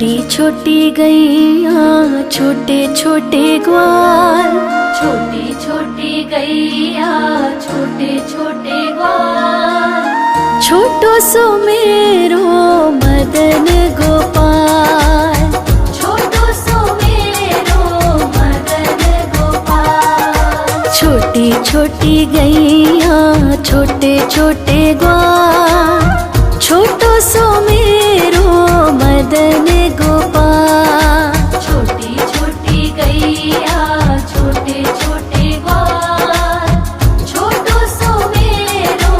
छोटी छोटी गैया छोटे छोटे ग्वाल, छोटी छोटी गैया छोटे छोटे ग्वाल, छोटो सो मेरो मदन गोपाल, छोटो सो मेरो मदन गोपाल। छोटी छोटी गैया छोटे छोटे ग्वाल, छोटो सो मेरो मदन गोपाल। छोटी छोटी गैया छोटे छोटे ग्वाल, छोटो सो मेरो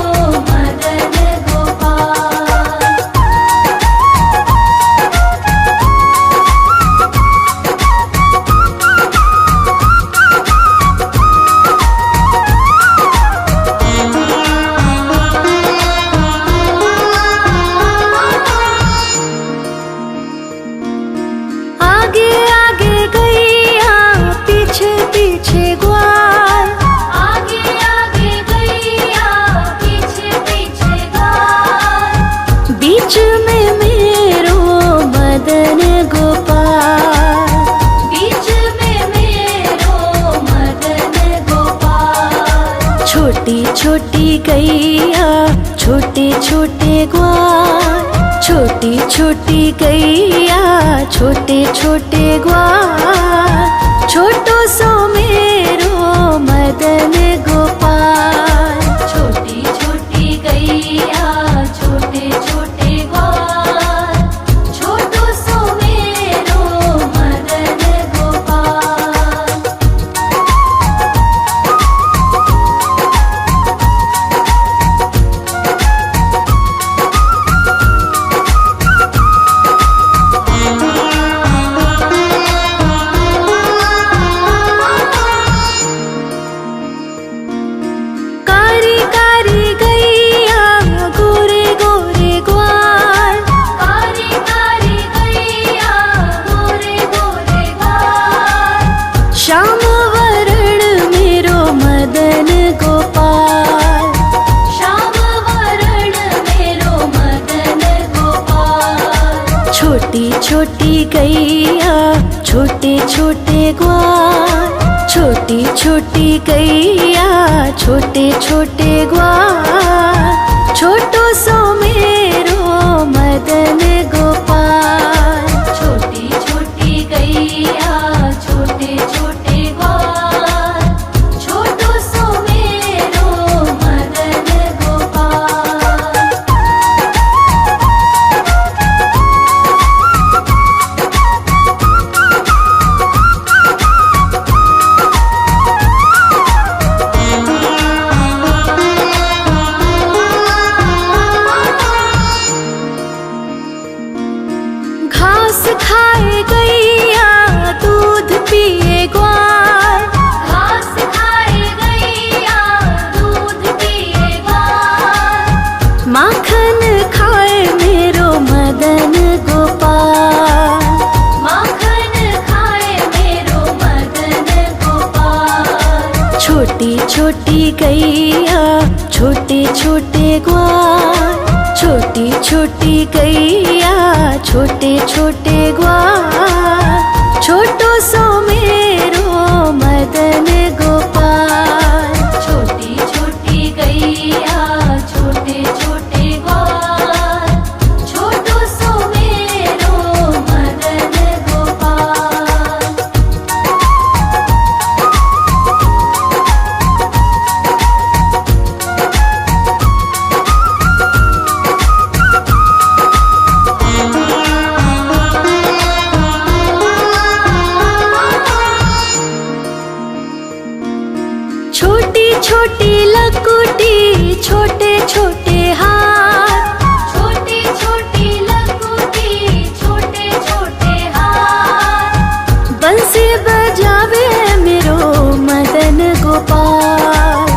मदन गोपाल। आगे आगे गैया पीछे पीछे ग्वाल, आगे आगे गैया पीछे पीछे ग्वाल, बीच में मेरो मदन गोपाल, बीच में मेरो मदन गोपाल। छोटी छोटी गैया छोटे छोटे ग्वाल, छोटी छोटी गैया छोटे छोटे ग्वाल, छोटो सो मेरो मदन गोपाल। छोटी छोटी गैया छोटे छोटे ग्वाल, छोटो सो मेरो मदन गोपाल। कारी कारी गैया गोरे गोरे ग्वाल, कारी कारी गैया गोरे गोरे ग्वाल, श्याम वरण मेरो मदन गोपाल, श्याम वरण मेरो मदन गोपाल। छोटी छोटी गैया छोटे छोटे ग्वाल, छोटी छोटी गैया छोटे छोटे ग्वाल, छोटो सो मेरो मदन गोपाल। छोटी छोटी गैया छोटे छोटे ग्वाल, छोटो सो मेरो मदन गोपाल। घास खाए गैया दूध पिए ग्वाल, घास खाए गैया दूध पिए ग्वाल, माखन खाए मेरो मदन गोपाल, माखन खाए मेरो मदन गोपाल। छोटी छोटी गैया छोटे छोटे ग्वाल, छोटी छोटी गैया छोटे छोटे ग्वाल, छोटो सो मेरो मदन गोपाल। छोटी छोटी गैया छोटे छोटे ग्वाल, छोटो सो मेरो मदन गोपाल। छोटी छोटी लकुटी छोटे छोटे हाथ, छोटी छोटी लकुटी छोटे छोटे हाथ, बंसी बजावे मेरो मदन गोपाल,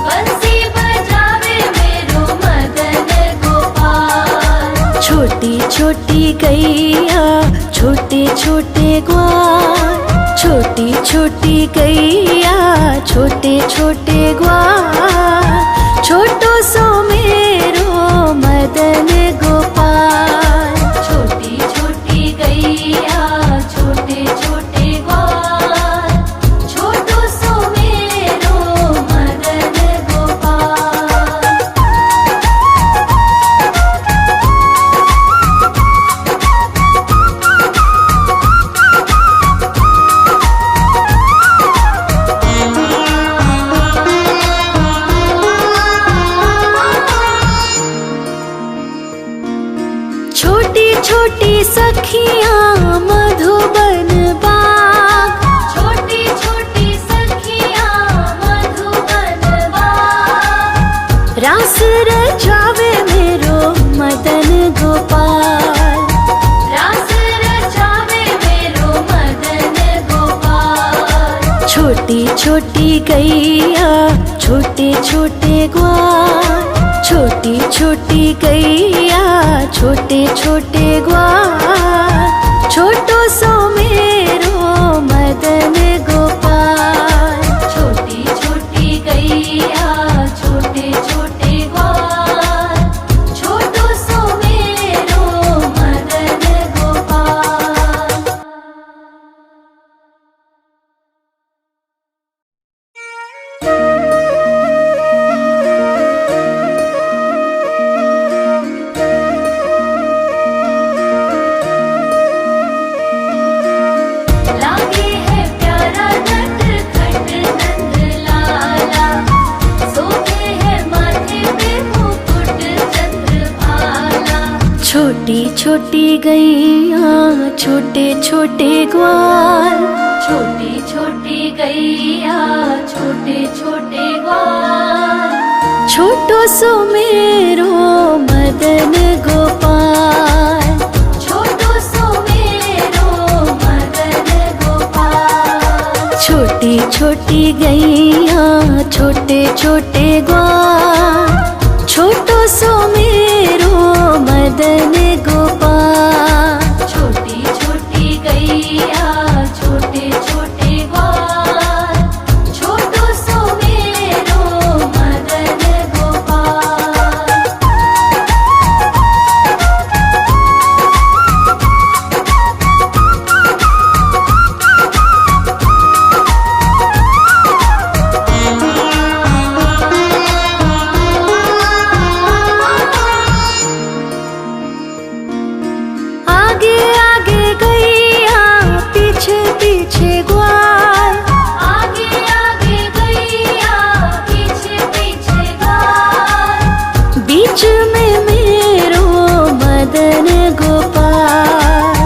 बंसी बजावे मेरो मदन गोपाल। छोटी छोटी गैया छोटे छोटे ग्वाल, छोटी छोटी गैया छोटे छोटे ग्वाल, छोटो सो मेरो मदन गोपाल। छोटी छोटी गैया रास रचावे मेरो मदन गोपाल, रास रचावे मेरो मदन गोपाल। छोटी छोटी गैया छोटे छोटे ग्वाल, छोटी छोटी गैया छोटे छोटे ग्वाल। छोटो सो मेरो मदन गोपाल, छोटी छोटी गैया छोटे छोटे ग्वाल। छोटो सो मेरो मदन गोपाल। लागे है प्यारा नटखट नंद लाला, सोते है माथे पे मुकुट चंद्रभाला। छोटी छोटी गैया छोटे छोटे ग्वाल, छोटी छोटी गैया छोटे छोटे ग्वाल। छोटो सो मेरो मदन गोपाल, छोटो सो मेरो मदन गोपाल। छोटी छोटी गैया छोटे छोटे ग्वाल। छोटो सो मेरो मदन गोपाल, छोटी छोटी गैया छोटे छोटे ग्वाल। छोटो सो मेरो मदन गोपाल। आगे आगे गैया पीछे पीछे ग्वाल, आगे आगे गैया पीछे पीछे ग्वाल। बीच में मेरो मदन गोपाल,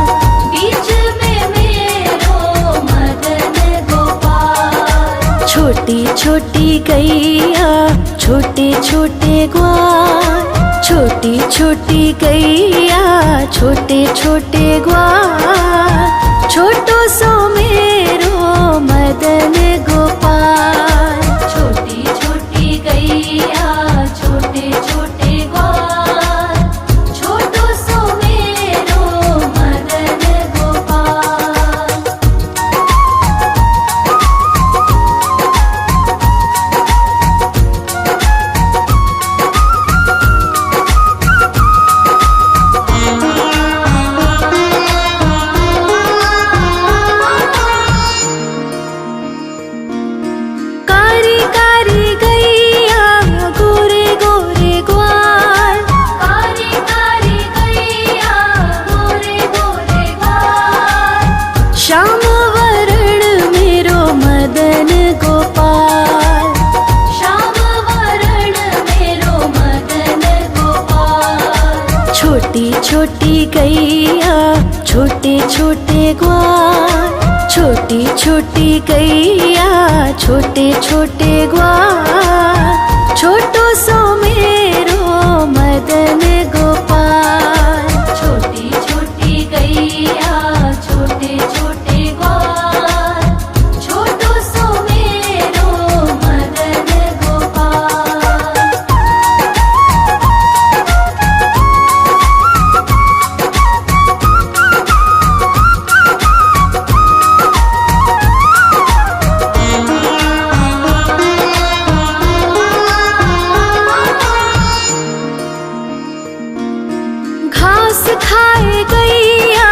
बीच में मेरो मदन गोपाल। छोटी छोटी गैया छोटे छोटे ग्वाल, छोटी छोटी गैया छोटे छोटे ग्वाल। छोटो सो मेरो मदन गोपाल, छोटी छोटी गैया छोटे छोटे ग्वाल। छोटो सो मेरो मदन गोपाल। कारी कारी गैया गोरे गोरे ग्वाल, कारी कारी गैया गोरे गोरे ग्वाल। श्याम वरण मेरो मदन गोपाल, श्याम वरण मेरो मदन गोपाल। छोटी छोटी गैया छोटे छोटे ग्वाल, छोटी छोटी गैया छोटे छोटे ग्वाल। छोटो सो मेरो मदन गोपाल, छोटी छोटी गैया छोटे छोटे ग्वाल। छोटो सो मेरो मदन गोपाल। घास खाए गैया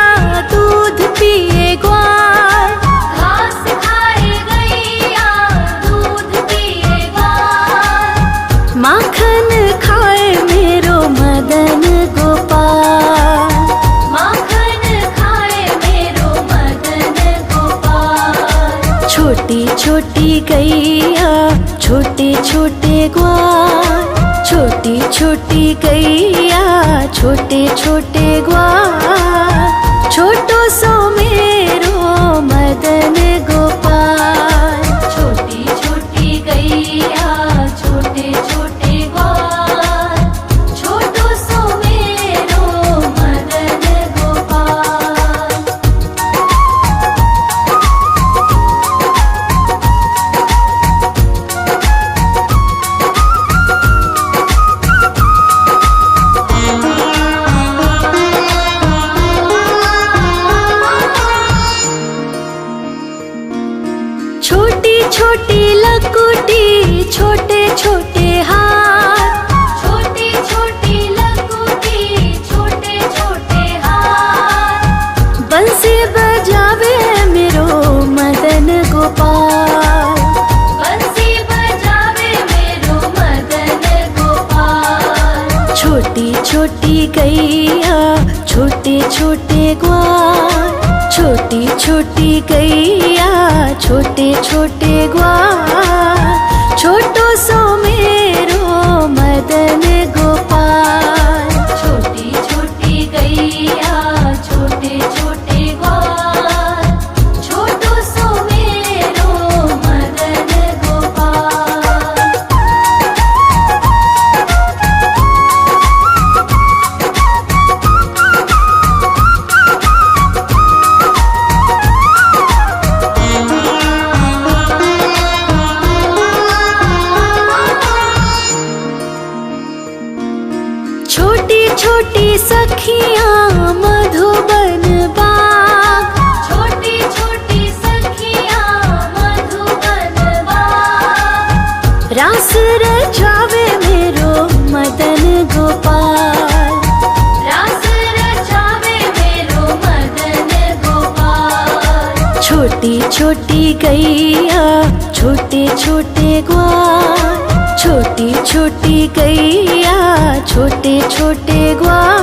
दूध पिए ग्वाल, घास खाए गैया दूध पिए ग्वाल। माखन खाए मेरो मदन गोपाल, माखन खाए मेरो मदन गोपाल। छोटी छोटी गैया छोटे छोटे ग्वाल, छोटी छोटी गैया छोटे छोटे ग्वाल। छोटो सो मेरो मदन गोपाल, छोटी छोटी गैया छोटे छोटे ग्वाल। छोटी गैया छोटे छोटे ग्वाल, छोटी छोटी गैया छोटे छोटे ग्वाल, छोटो सो मेरो मदन गोपाल। छोटी छोटी गैया छोटे छोटे ग्वाल, छोटो सो मेरो मदन गोपाल। छोटी छोटी सखियाँ मधुबन बाग, छोटी छोटी सखियाँ मधुबन बाग, रास रचावे मेरो मदन गोपाल, रास रचावे मेरो मदन गोपाल। छोटी छोटी गैया छोटे छोटे ग्वाल, छोटी छोटी गैया छोटे छोटे ग्वाल,